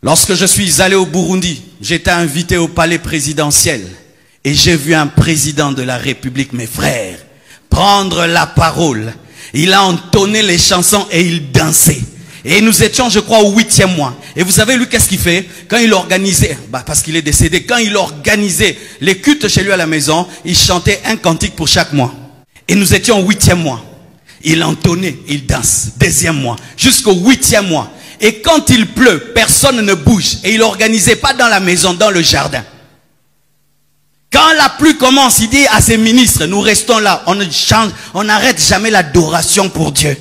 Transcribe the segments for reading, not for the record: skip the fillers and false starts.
Lorsque je suis allé au Burundi, j'étais invité au palais présidentiel et j'ai vu un président de la République, mes frères, prendre la parole. Il a entonné les chansons et il dansait. Et nous étions, je crois, au 8e mois. Et vous avez lu qu'est-ce qu'il fait? Quand il organisait, parce qu'il est décédé, quand il organisait les cultes chez lui à la maison, il chantait un cantique pour chaque mois. Et nous étions au 8e mois. Il entonnait, il danse. 2e mois, jusqu'au 8e mois. Et quand il pleut, personne ne bouge. Et il n'organisait pas dans la maison, dans le jardin. Quand la pluie commence, il dit à ses ministres, nous restons là, on ne change, on n'arrête jamais l'adoration pour Dieu.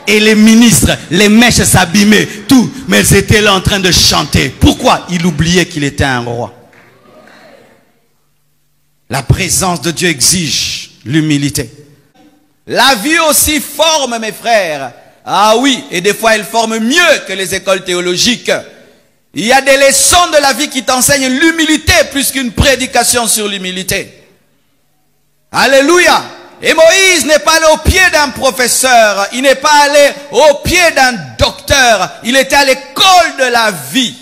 Et les ministres, les mèches s'abîmaient, tout, mais ils étaient là en train de chanter. Pourquoi? Il oubliait qu'il était un roi. La présence de Dieu exige l'humilité. La vie aussi forme, mes frères. Ah oui, et des fois elle forme mieux que les écoles théologiques. Il y a des leçons de la vie qui t'enseignent l'humilité plus qu'une prédication sur l'humilité. Alléluia. Et Moïse n'est pas allé au pied d'un professeur, il n'est pas allé au pied d'un docteur, il était à l'école de la vie.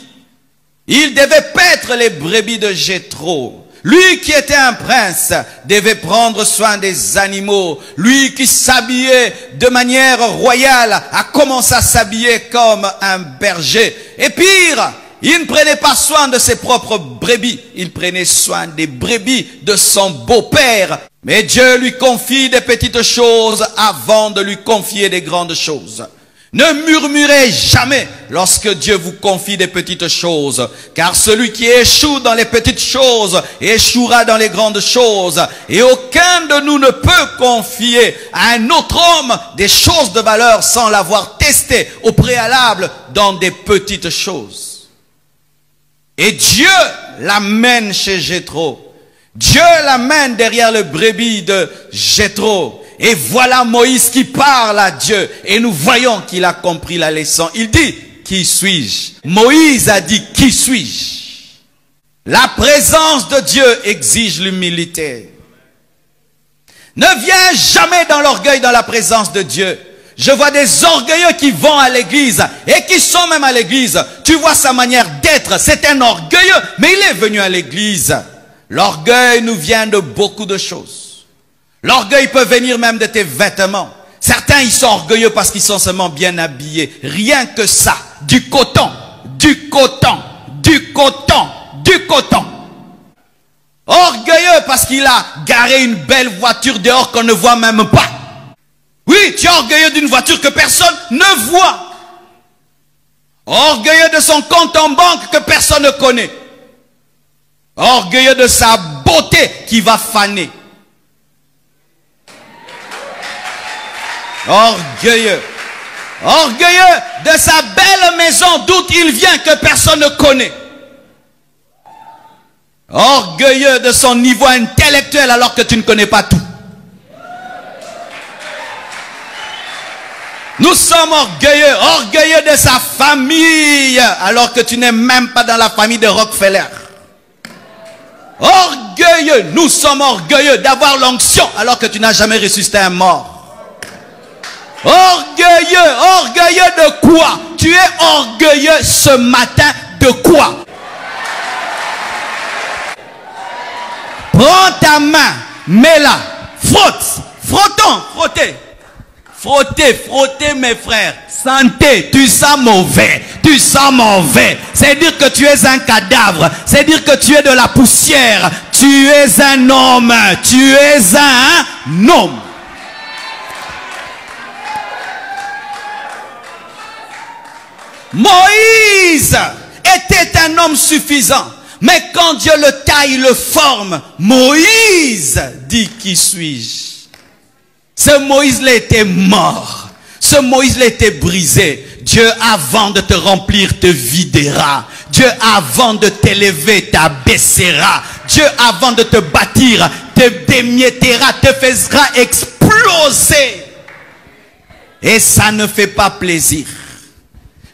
Il devait paître les brebis de Jéthro. Lui qui était un prince devait prendre soin des animaux. Lui qui s'habillait de manière royale a commencé à s'habiller comme un berger. Et pire, il ne prenait pas soin de ses propres brebis. Il prenait soin des brebis de son beau-père. Mais Dieu lui confie des petites choses avant de lui confier des grandes choses. Ne murmurez jamais lorsque Dieu vous confie des petites choses, car celui qui échoue dans les petites choses échouera dans les grandes choses. Et aucun de nous ne peut confier à un autre homme des choses de valeur sans l'avoir testé au préalable dans des petites choses. Et Dieu l'amène chez Jéthro. Dieu l'amène derrière le brebis de Jéthro. Et voilà Moïse qui parle à Dieu. Et nous voyons qu'il a compris la leçon. Il dit, qui suis-je? Moïse a dit, qui suis-je? La présence de Dieu exige l'humilité. Ne viens jamais dans l'orgueil dans la présence de Dieu. Je vois des orgueilleux qui vont à l'église et qui sont même à l'église. Tu vois sa manière d'être. C'est un orgueilleux, mais il est venu à l'église. L'orgueil nous vient de beaucoup de choses. L'orgueil peut venir même de tes vêtements. Certains, ils sont orgueilleux parce qu'ils sont seulement bien habillés. Rien que ça. Du coton, du coton, du coton, du coton. Orgueilleux parce qu'il a garé une belle voiture dehors qu'on ne voit même pas. Oui, tu es orgueilleux d'une voiture que personne ne voit. Orgueilleux de son compte en banque que personne ne connaît. Orgueilleux de sa beauté qui va faner. Orgueilleux. Orgueilleux de sa belle maison d'où il vient que personne ne connaît. Orgueilleux de son niveau intellectuel alors que tu ne connais pas tout. Nous sommes orgueilleux. Orgueilleux de sa famille alors que tu n'es même pas dans la famille de Rockefeller. Orgueilleux. Nous sommes orgueilleux d'avoir l'onction alors que tu n'as jamais ressuscité un mort. Orgueilleux, orgueilleux de quoi? Tu es orgueilleux ce matin de quoi? Prends ta main, mets-la, frotte, frottons, frottez. Frottez, frottez mes frères. Santé, tu sens mauvais, tu sens mauvais. C'est dire que tu es un cadavre, c'est dire que tu es de la poussière. Tu es un homme, tu es un homme. Moïse était un homme suffisant. Mais quand Dieu le taille, le forme, Moïse dit, qui suis-je? Ce Moïse-là était mort. Ce Moïse-là était brisé. Dieu, avant de te remplir, te videra. Dieu, avant de t'élever, t'abaissera. Dieu, avant de te bâtir, te démiettera, te fera exploser. Et ça ne fait pas plaisir.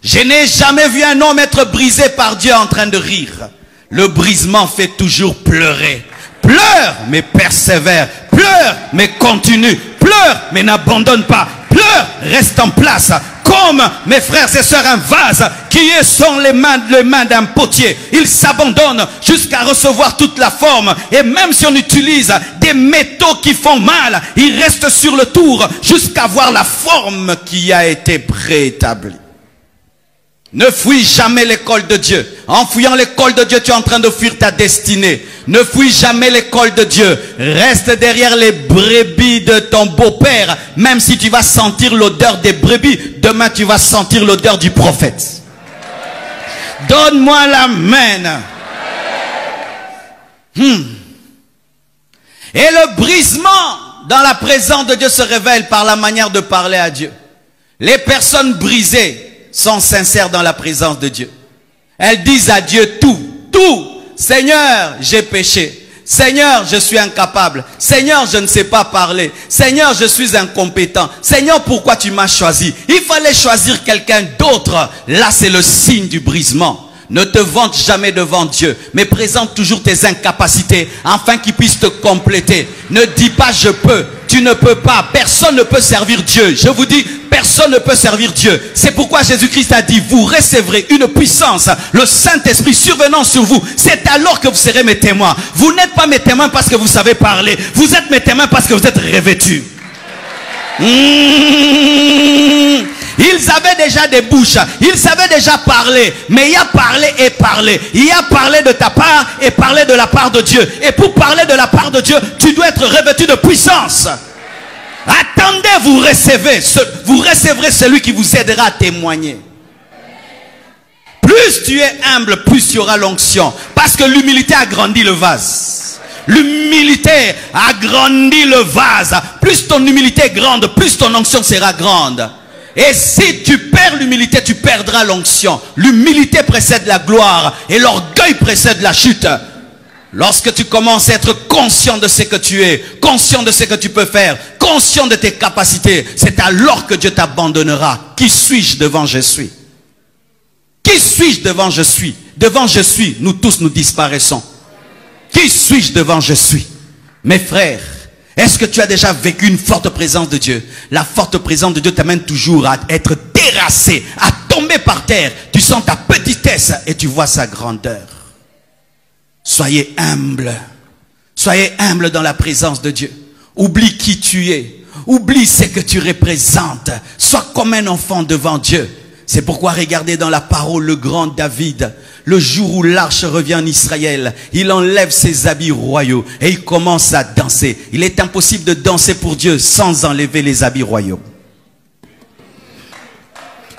Je n'ai jamais vu un homme être brisé par Dieu en train de rire. Le brisement fait toujours pleurer. Pleure, mais persévère. Pleure, mais continue. Pleure, mais n'abandonne pas. Pleure, reste en place. comme, mes frères et sœurs, un vase qui est sur les mains d'un potier. Il s'abandonne jusqu'à recevoir toute la forme. Et même si on utilise des métaux qui font mal, il reste sur le tour jusqu'à voir la forme qui a été préétablie. Ne fuis jamais l'école de Dieu. En fuyant l'école de Dieu, tu es en train de fuir ta destinée. Ne fuis jamais l'école de Dieu. Reste derrière les brebis de ton beau-père. Même si tu vas sentir l'odeur des brebis, demain tu vas sentir l'odeur du prophète. Donne-moi l'amen. Et le brisement dans la présence de Dieu se révèle par la manière de parler à Dieu. Les personnes brisées sont sincères dans la présence de Dieu. Elles disent à Dieu tout. Seigneur, j'ai péché. Seigneur, je suis incapable. Seigneur, je ne sais pas parler. Seigneur, je suis incompétent. Seigneur, pourquoi tu m'as choisi? Il fallait choisir quelqu'un d'autre. Là, c'est le signe du brisement. Ne te vante jamais devant Dieu, mais présente toujours tes incapacités afin qu'il puisse te compléter. Ne dis pas je peux, tu ne peux pas. Personne ne peut servir Dieu. Je vous dis, personne ne peut servir Dieu. C'est pourquoi Jésus-Christ a dit, vous recevrez une puissance, le Saint-Esprit survenant sur vous. C'est alors que vous serez mes témoins. Vous n'êtes pas mes témoins parce que vous savez parler. Vous êtes mes témoins parce que vous êtes revêtus. Ils avaient déjà des bouches, ils savaient déjà parler, mais il y a parlé et parlé. Il y a parlé de ta part et parlé de la part de Dieu. Et pour parler de la part de Dieu, tu dois être revêtu de puissance. Attendez, vous recevrez celui qui vous aidera à témoigner. Plus tu es humble, plus tu auras l'onction. Parce que l'humilité agrandit le vase. L'humilité agrandit le vase. Plus ton humilité est grande, plus ton onction sera grande. Et si tu perds l'humilité, tu perdras l'onction. L'humilité précède la gloire et l'orgueil précède la chute. Lorsque tu commences à être conscient de ce que tu es, conscient de ce que tu peux faire, conscient de tes capacités, c'est alors que Dieu t'abandonnera. Qui suis-je devant je suis? Qui suis-je devant je suis? Devant je suis, nous tous nous disparaissons. Qui suis-je devant je suis? Mes frères, est-ce que tu as déjà vécu une forte présence de Dieu? La forte présence de Dieu t'amène toujours à être terrassé, à tomber par terre. Tu sens ta petitesse et tu vois sa grandeur. Soyez humble. Soyez humble dans la présence de Dieu. Oublie qui tu es. Oublie ce que tu représentes. Sois comme un enfant devant Dieu. C'est pourquoi regardez dans la parole le grand David. Le jour où l'arche revient en Israël, il enlève ses habits royaux et il commence à danser. Il est impossible de danser pour Dieu sans enlever les habits royaux.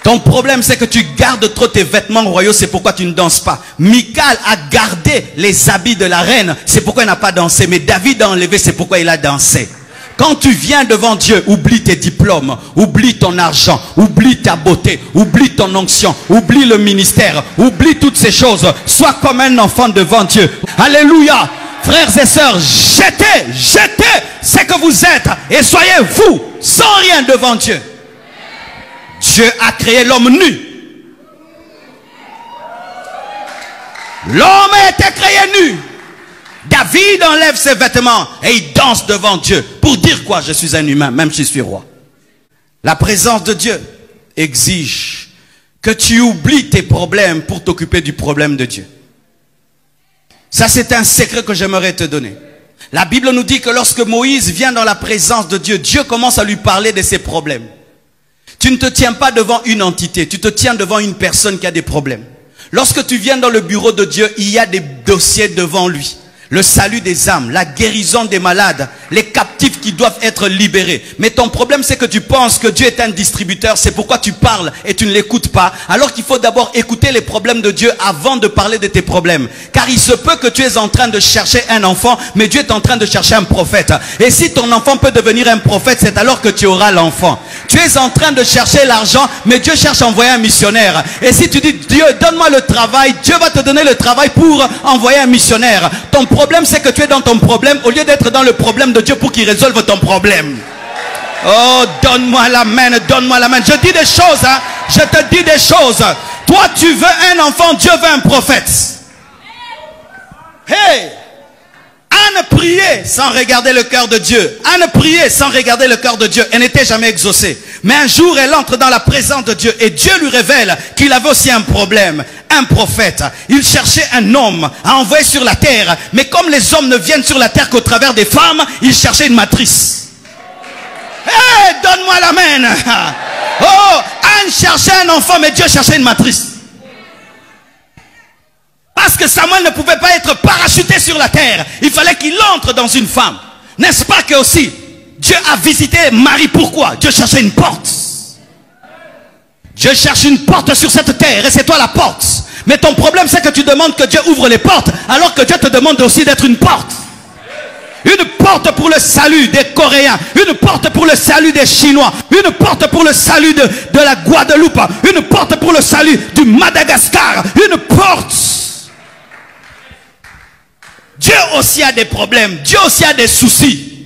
Ton problème, c'est que tu gardes trop tes vêtements royaux, c'est pourquoi tu ne danses pas. Michal a gardé les habits de la reine, c'est pourquoi il n'a pas dansé. Mais David a enlevé, c'est pourquoi il a dansé. Quand tu viens devant Dieu, oublie tes diplômes, oublie ton argent, oublie ta beauté, oublie ton onction, oublie le ministère, oublie toutes ces choses. Sois comme un enfant devant Dieu. Alléluia. Frères et sœurs, jetez ce que vous êtes et soyez vous, sans rien devant Dieu. Dieu a créé l'homme nu. L'homme a été créé nu. David enlève ses vêtements et il danse devant Dieu. Pour dire quoi? Je suis un humain, même si je suis roi. La présence de Dieu exige que tu oublies tes problèmes pour t'occuper du problème de Dieu. Ça, c'est un secret que j'aimerais te donner. La Bible nous dit que lorsque Moïse vient dans la présence de Dieu, Dieu commence à lui parler de ses problèmes. Tu ne te tiens pas devant une entité, tu te tiens devant une personne qui a des problèmes. Lorsque tu viens dans le bureau de Dieu, il y a des dossiers devant lui. Le salut des âmes, la guérison des malades, les captifs qui doivent être libérés. Mais ton problème, c'est que tu penses que Dieu est un distributeur. C'est pourquoi tu parles et tu ne l'écoutes pas. Alors qu'il faut d'abord écouter les problèmes de Dieu avant de parler de tes problèmes. Car il se peut que tu es en train de chercher un enfant, mais Dieu est en train de chercher un prophète. Et si ton enfant peut devenir un prophète, c'est alors que tu auras l'enfant. Tu es en train de chercher l'argent, mais Dieu cherche à envoyer un missionnaire. Et si tu dis, Dieu, donne-moi le travail, Dieu va te donner le travail pour envoyer un missionnaire. Ton problème, c'est que tu es dans ton problème au lieu d'être dans le problème de Dieu pour qu'il résolve ton problème. Oh, donne-moi la main, donne-moi la main. Je dis des choses, hein. Je te dis des choses. Toi, tu veux un enfant, Dieu veut un prophète. Hey! Anne priait sans regarder le cœur de Dieu. Anne priait sans regarder le cœur de Dieu. Elle n'était jamais exaucée. Mais un jour, elle entre dans la présence de Dieu. Et Dieu lui révèle qu'il avait aussi un problème. Un prophète. Il cherchait un homme à envoyer sur la terre. Mais comme les hommes ne viennent sur la terre qu'au travers des femmes, il cherchait une matrice. Hey, donne-moi l'amen. Oh, Anne cherchait un enfant, mais Dieu cherchait une matrice. Parce que Samuel ne pouvait pas être parachuté sur la terre. Il fallait qu'il entre dans une femme. N'est-ce pas que aussi, Dieu a visité Marie. Pourquoi? Dieu cherchait une porte. Dieu cherche une porte sur cette terre et c'est toi la porte. Mais ton problème c'est que tu demandes que Dieu ouvre les portes alors que Dieu te demande aussi d'être une porte. Une porte pour le salut des Coréens, une porte pour le salut des Chinois, une porte pour le salut de la Guadeloupe, une porte pour le salut du Madagascar, une porte. Dieu aussi a des problèmes, Dieu aussi a des soucis.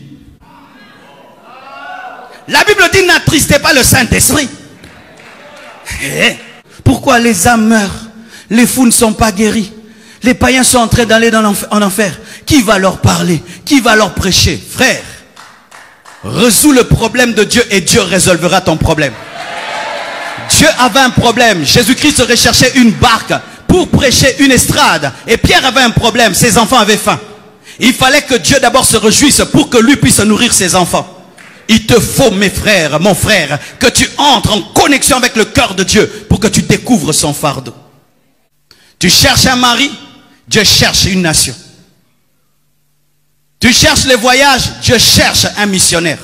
La Bible dit n'attristez pas le Saint-Esprit. Pourquoi les âmes meurent? Les fous ne sont pas guéris. Les païens sont en train d'aller en enfer. Qui va leur parler? Qui va leur prêcher? Frère, résous le problème de Dieu et Dieu résolvera ton problème. Dieu avait un problème. Jésus-Christ recherchait une barque pour prêcher une estrade. Et Pierre avait un problème. Ses enfants avaient faim. Il fallait que Dieu d'abord se réjouisse pour que lui puisse nourrir ses enfants. Il te faut, mes frères, mon frère, que tu entres en connexion avec le cœur de Dieu pour que tu découvres son fardeau. Tu cherches un mari, Dieu cherche une nation. Tu cherches les voyages, Dieu cherche un missionnaire.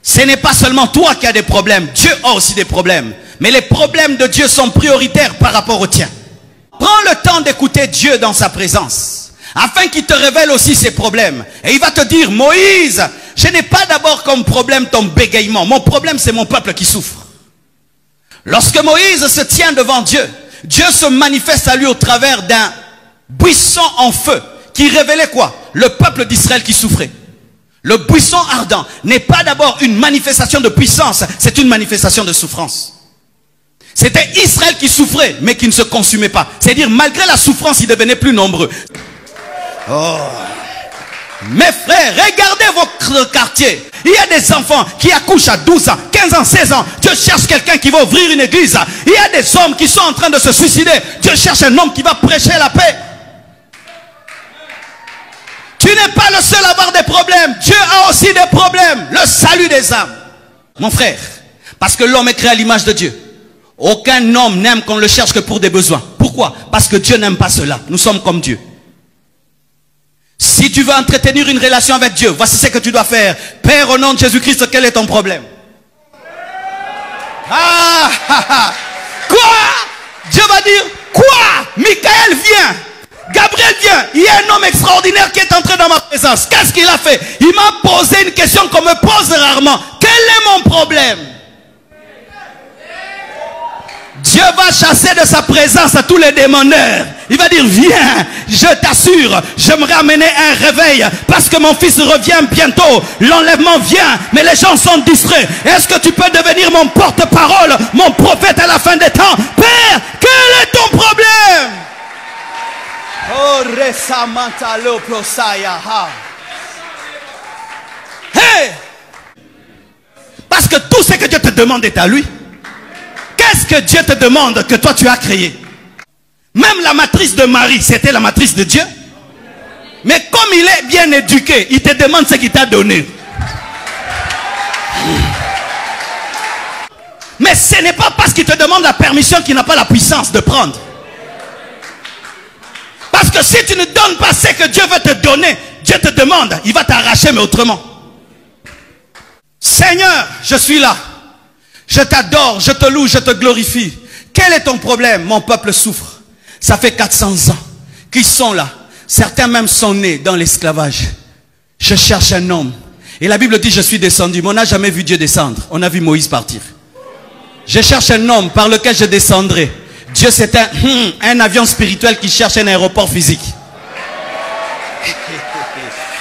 Ce n'est pas seulement toi qui as des problèmes, Dieu a aussi des problèmes. Mais les problèmes de Dieu sont prioritaires par rapport aux tiens. Prends le temps d'écouter Dieu dans sa présence, afin qu'il te révèle aussi ses problèmes. Et il va te dire, Moïse, je n'ai pas d'abord comme problème ton bégaiement. Mon problème, c'est mon peuple qui souffre. Lorsque Moïse se tient devant Dieu, Dieu se manifeste à lui au travers d'un buisson en feu qui révélait quoi? Le peuple d'Israël qui souffrait. Le buisson ardent n'est pas d'abord une manifestation de puissance, c'est une manifestation de souffrance. C'était Israël qui souffrait, mais qui ne se consumait pas. C'est-à-dire, malgré la souffrance, ils devenaient plus nombreux. Oh. Mes frères, regardez votre quartier. Il y a des enfants qui accouchent à 12 ans, 15 ans, 16 ans. Dieu cherche quelqu'un qui va ouvrir une église. Il y a des hommes qui sont en train de se suicider. Dieu cherche un homme qui va prêcher la paix. Tu n'es pas le seul à avoir des problèmes. Dieu a aussi des problèmes. Le salut des âmes. Mon frère, parce que l'homme est créé à l'image de Dieu. Aucun homme n'aime qu'on le cherche que pour des besoins. Pourquoi? Parce que Dieu n'aime pas cela. Nous sommes comme Dieu. Si tu veux entretenir une relation avec Dieu, voici ce que tu dois faire. Père, au nom de Jésus-Christ, quel est ton problème? Quoi? Dieu va dire, quoi? Michael vient. Gabriel vient. Il y a un homme extraordinaire qui est entré dans ma présence. Qu'est-ce qu'il a fait? Il m'a posé une question qu'on me pose rarement. Quel est mon problème? Dieu va chasser de sa présence à tous les démoneurs. Il va dire, viens, je t'assure, j'aimerais amener un réveil parce que mon fils revient bientôt. L'enlèvement vient, mais les gens sont distraits. Est-ce que tu peux devenir mon porte-parole, mon prophète à la fin des temps? Père, quel est ton problème? Oh, resamantalo prosaya. Hey! Parce que tout ce que Dieu te demande est à lui. Qu'est-ce que Dieu te demande que toi tu as créé? Même la matrice de Marie, c'était la matrice de Dieu. Mais comme il est bien éduqué, il te demande ce qu'il t'a donné. Mais ce n'est pas parce qu'il te demande la permission qu'il n'a pas la puissance de prendre. Parce que si tu ne donnes pas ce que Dieu veut te donner, Dieu te demande, il va t'arracher mais autrement. Seigneur, je suis là. Je t'adore, je te loue, je te glorifie. Quel est ton problème? Mon peuple souffre. Ça fait 400 ans qu'ils sont là. Certains même sont nés dans l'esclavage. Je cherche un homme. Et la Bible dit, je suis descendu. Mais on n'a jamais vu Dieu descendre. On a vu Moïse partir. Je cherche un homme par lequel je descendrai. Dieu, c'est un avion spirituel qui cherche un aéroport physique.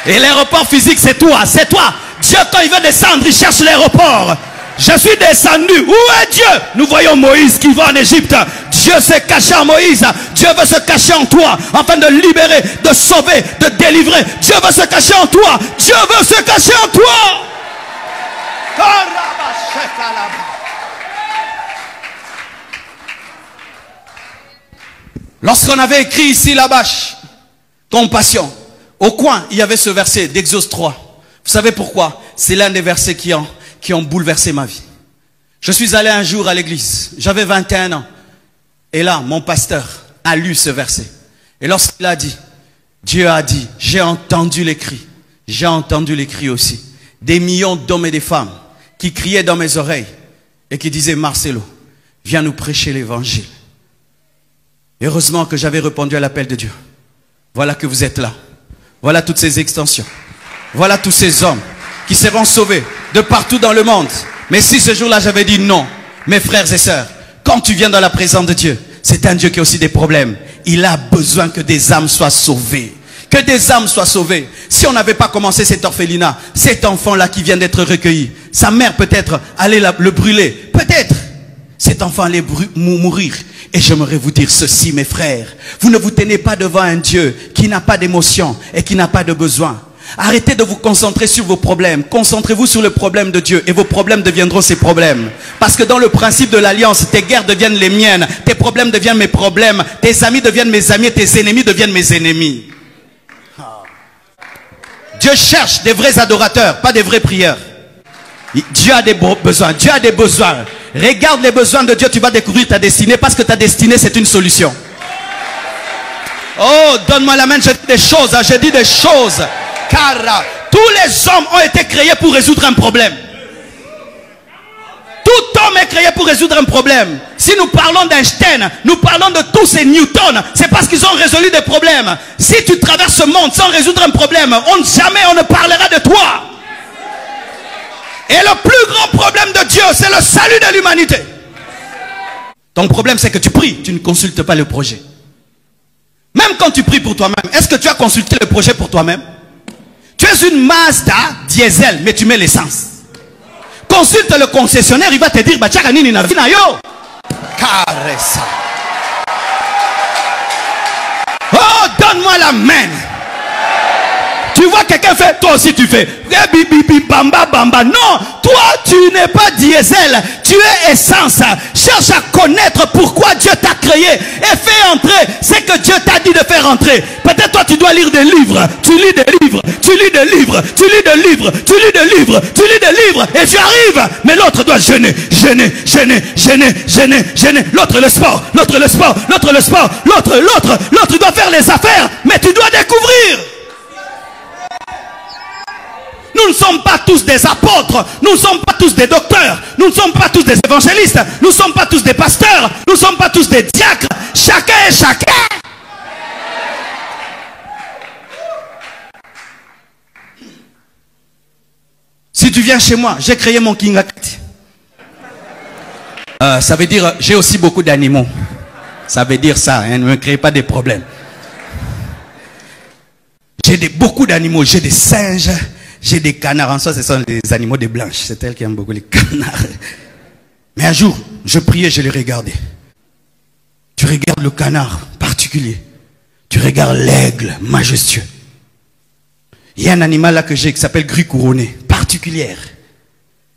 Et l'aéroport physique, c'est toi, c'est toi. Dieu, quand il veut descendre, il cherche l'aéroport. Je suis descendu. Où est Dieu? Nous voyons Moïse qui va en Égypte. Dieu Dieu s'est caché en Moïse. Dieu veut se cacher en toi afin de libérer, de sauver, de délivrer. Dieu veut se cacher en toi. Dieu veut se cacher en toi. Lorsqu'on avait écrit ici la bâche, compassion, au coin, il y avait ce verset d'Exode 3. Vous savez pourquoi? C'est l'un des versets qui ont bouleversé ma vie. Je suis allé un jour à l'église, j'avais 21 ans. Et là, mon pasteur a lu ce verset. Et lorsqu'il a dit, Dieu a dit, j'ai entendu les cris. J'ai entendu les cris aussi. Des millions d'hommes et de femmes qui criaient dans mes oreilles et qui disaient, Marcelo, viens nous prêcher l'évangile. Heureusement que j'avais répondu à l'appel de Dieu. Voilà que vous êtes là. Voilà toutes ces extensions. Voilà tous ces hommes qui seront sauvés de partout dans le monde. Mais si ce jour-là j'avais dit non, mes frères et sœurs, quand tu viens dans la présence de Dieu, c'est un Dieu qui a aussi des problèmes. Il a besoin que des âmes soient sauvées. Que des âmes soient sauvées. Si on n'avait pas commencé cet orphelinat, cet enfant-là qui vient d'être recueilli, sa mère peut-être allait le brûler. Peut-être. Cet enfant allait mourir. Et j'aimerais vous dire ceci, mes frères. Vous ne vous tenez pas devant un Dieu qui n'a pas d'émotion et qui n'a pas de besoin. Arrêtez de vous concentrer sur vos problèmes. Concentrez-vous sur le problème de Dieu et vos problèmes deviendront ses problèmes. Parce que dans le principe de l'alliance, tes guerres deviennent les miennes, tes problèmes deviennent mes problèmes, tes amis deviennent mes amis et tes ennemis deviennent mes ennemis. Dieu cherche des vrais adorateurs, pas des vrais prieurs. Dieu a des besoins, Dieu a des besoins. Regarde les besoins de Dieu, tu vas découvrir ta destinée parce que ta destinée c'est une solution. Oh, donne-moi la main, je dis des choses, je dis des choses. Car tous les hommes ont été créés pour résoudre un problème. Tout homme est créé pour résoudre un problème. Si nous parlons d'Einstein, nous parlons de tous ces Newton, c'est parce qu'ils ont résolu des problèmes. Si tu traverses ce monde sans résoudre un problème, jamais on ne parlera de toi. Et le plus grand problème de Dieu, c'est le salut de l'humanité. Ton problème, c'est que tu pries, tu ne consultes pas le projet. Même quand tu pries pour toi-même, est-ce que tu as consulté le projet pour toi-même? Tu es une Mazda diesel, mais tu mets l'essence. Consulte le concessionnaire, il va te dire, bah, tchakanini na vina yo. Caressa. Oh, donne-moi la main. Tu vois quelqu'un fait, toi aussi tu fais. Bamba, bamba. Non, toi tu n'es pas diesel, tu es essence. Cherche à connaître pourquoi Dieu t'a créé et fais entrer ce que Dieu t'a dit de faire entrer. Peut-être toi tu dois lire des livres, tu lis des livres, tu lis des livres, tu lis des livres, tu lis des livres, tu lis des livres et tu arrives. Mais l'autre doit jeûner. L'autre le sport, l'autre le sport, l'autre le sport, l'autre doit faire les affaires, mais tu dois découvrir. Nous ne sommes pas tous des apôtres, nous ne sommes pas tous des docteurs, nous ne sommes pas tous des évangélistes, nous ne sommes pas tous des pasteurs, nous ne sommes pas tous des diacres. Chacun est chacun. Si tu viens chez moi, j'ai créé mon King Akati. Ça veut dire, j'ai aussi beaucoup d'animaux. Ça veut dire ça, hein, ne me créez pas des problèmes. J'ai beaucoup d'animaux, j'ai des singes. J'ai des canards, en soi ce sont des animaux de blanches, c'est elle qui aime beaucoup les canards. Mais un jour, je priais, je les regardais. Tu regardes le canard particulier, tu regardes l'aigle majestueux. Il y a un animal là que j'ai qui s'appelle gris couronné, particulière.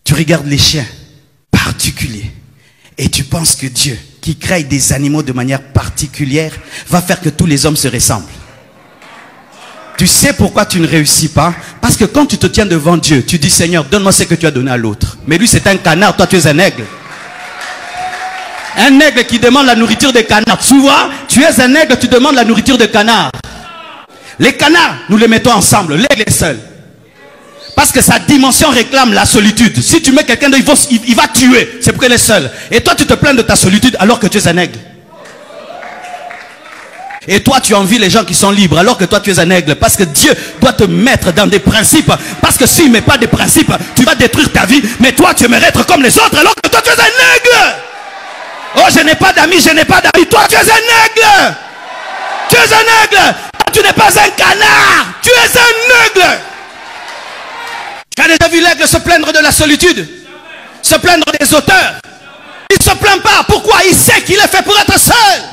Tu regardes les chiens, particuliers. Et tu penses que Dieu, qui crée des animaux de manière particulière, va faire que tous les hommes se ressemblent. Tu sais pourquoi tu ne réussis pas? Parce que quand tu te tiens devant Dieu, tu dis Seigneur, donne-moi ce que tu as donné à l'autre. Mais lui c'est un canard, toi tu es un aigle. Un aigle qui demande la nourriture des canards. Tu vois, tu es un aigle, tu demandes la nourriture des canards. Les canards, nous les mettons ensemble. L'aigle est seul. Parce que sa dimension réclame la solitude. Si tu mets quelqu'un d'autre, il va tuer. C'est pour qu'elle est seule. Et toi tu te plains de ta solitude alors que tu es un aigle. Et toi tu envies les gens qui sont libres alors que toi tu es un aigle. Parce que Dieu doit te mettre dans des principes. Parce que s'il ne met pas des principes, tu vas détruire ta vie. Mais toi tu aimerais être comme les autres alors que toi tu es un aigle. Oh, je n'ai pas d'amis, je n'ai pas d'amis. Toi tu es un aigle. Tu es un aigle. Tu n'es pas un canard. Tu es un aigle. Tu as déjà vu l'aigle se plaindre de la solitude? Se plaindre des auteurs? Il ne se plaint pas. Pourquoi? Il sait qu'il est fait pour être seul.